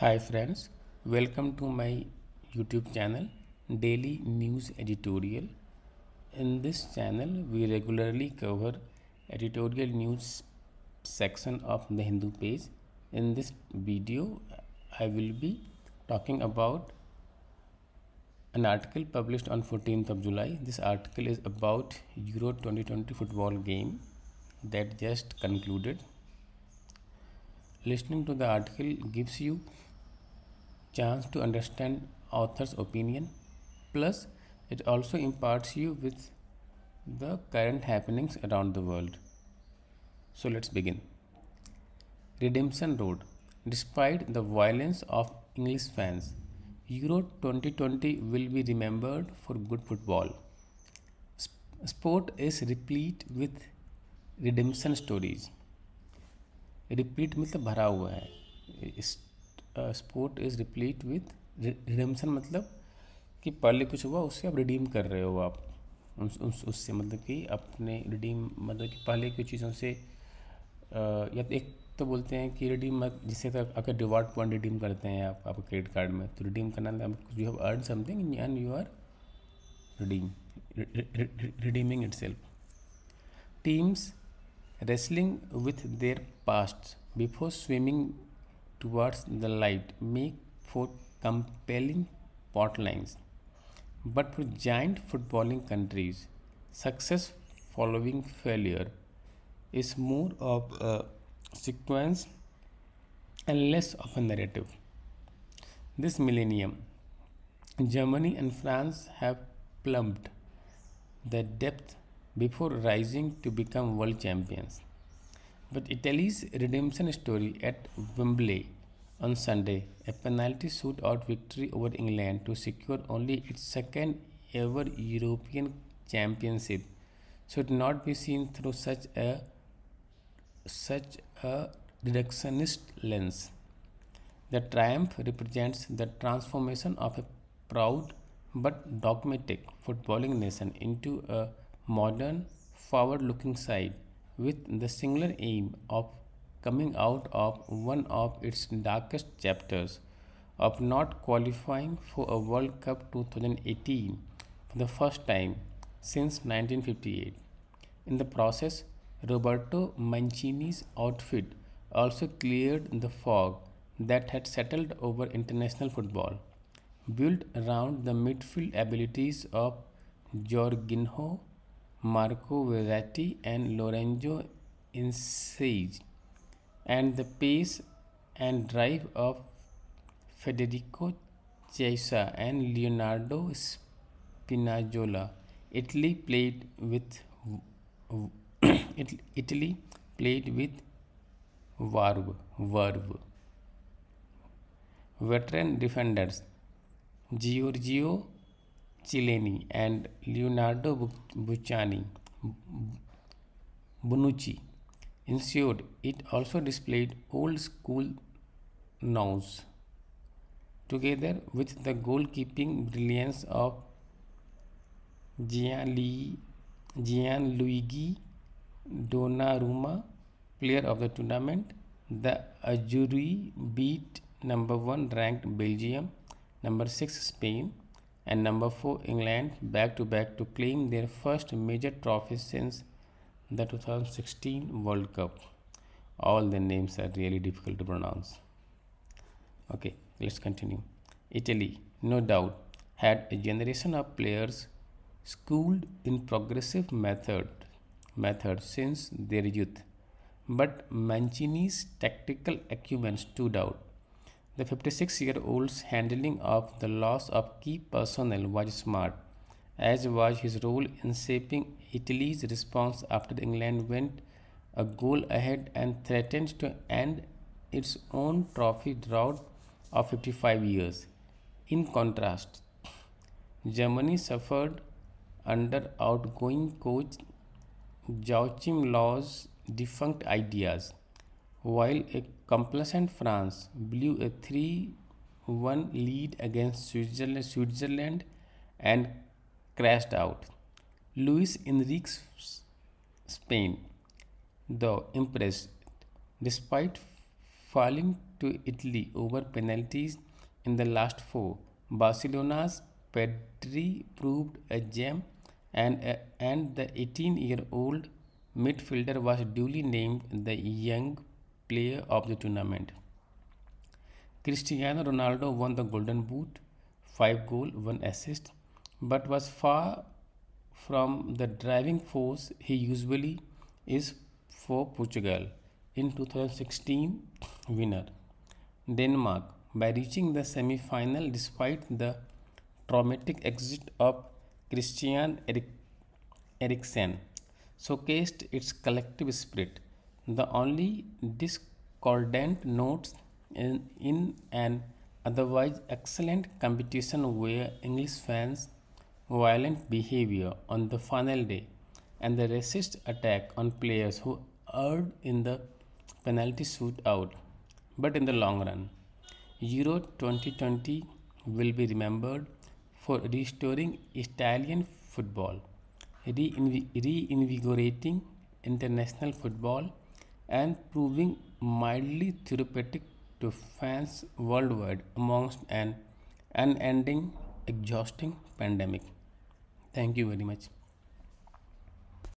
Hi friends, welcome to my YouTube channel Daily News Editorial. In this channel, we regularly cover editorial news section of the Hindu page. In this video, I will be talking about an article published on 14th of July. This article is about Euro 2020 football game that just concluded. Listening to the article gives you chance to understand author's opinion, plus it also imparts you with the current happenings around the world. So let's begin. Redemption Road. Despite the violence of English fans, Euro 2020 will be remembered for good football. Sport is replete with redemption stories. Replete मतलब भरा हुआ है. Sport is replete with redemption, मतलब कि पहले कुछ हुआ उससे आप रिडीम कर रहे हो. आप उससे मतलब कि अपने रिडीम मतलब कि पहले कुछ चीज़ों से या तो एक तो बोलते हैं कि रिडीम, जिससे अगर रिवॉर्ड पॉइंट रिडीम करते हैं आप आपके क्रेडिट कार्ड में, तो रिडीम करना you have earn something and you are redeem redeeming itself. Teams wrestling with their pasts before swimming towards the light make for compelling plotlines. But for giant footballing countries, success following failure is more of a sequence and less of a narrative. This millennium, Germany and France have plumbed the depth before rising to become world champions. But Italy's redemption story at Wembley on Sunday, a penalty shootout victory over England to secure only its second ever European championship, should not be seen through such a reductionist lens. The triumph represents the transformation of a proud but dogmatic footballing nation into a modern, forward looking side with the singular aim of coming out of one of its darkest chapters of not qualifying for a World Cup 2018 for the first time since 1958. In the process, Roberto Mancini's outfit also cleared the fog that had settled over international football, built around the midfield abilities of Jorginho, Marco Verratti, and Lorenzo Insigne, and the pace and drive of Federico Chiesa and Leonardo Spinazzola. Italy played with Italy played with verve. Veteran defenders Giorgio Chiellini and Leonardo Bonucci ensured it also displayed old school nous, together with the goalkeeping brilliance of Gianluigi Donnarumma, player of the tournament. The Azzurri beat number 1 ranked Belgium, number 6 Spain, and number 4 England back to back to claim their first major trophy since the 2016 World Cup. All the names are really difficult to pronounce. Okay, let's continue. Italy, no doubt, had a generation of players schooled in progressive methods since their youth. But Mancini's tactical acumen stood out. The 56-year-old's handling of the loss of key personnel was smart, as was his role in shaping Italy's response after England went a goal ahead and threatened to end its own trophy drought of 55 years. In contrast, Germany suffered under outgoing coach Joachim Law's defunct ideas, while a complacent France blew a 3-1 lead against Switzerland and crashed out. Luis Enrique's Spain, though impressed, despite falling to Italy over penalties in the last four. Barcelona's Pedri proved a gem, and the 18-year-old midfielder was duly named the young player of the tournament. Cristiano Ronaldo won the Golden Boot, 5 goal, 1 assist, but was far from the driving force he usually is for Portugal. In 2016 winner Denmark by reaching the semi-final despite the traumatic exit of Christian Eriksen showcased its collective spirit. The only discordant notes in an otherwise excellent competition were English fans' violent behavior on the final day and the racist attack on players who erred in the penalty shootout. But in the long run, Euro 2020 will be remembered for restoring Italian football, reinvigorating international football, and proving mildly therapeutic to fans worldwide amongst an unending, exhausting pandemic. Thank you very much.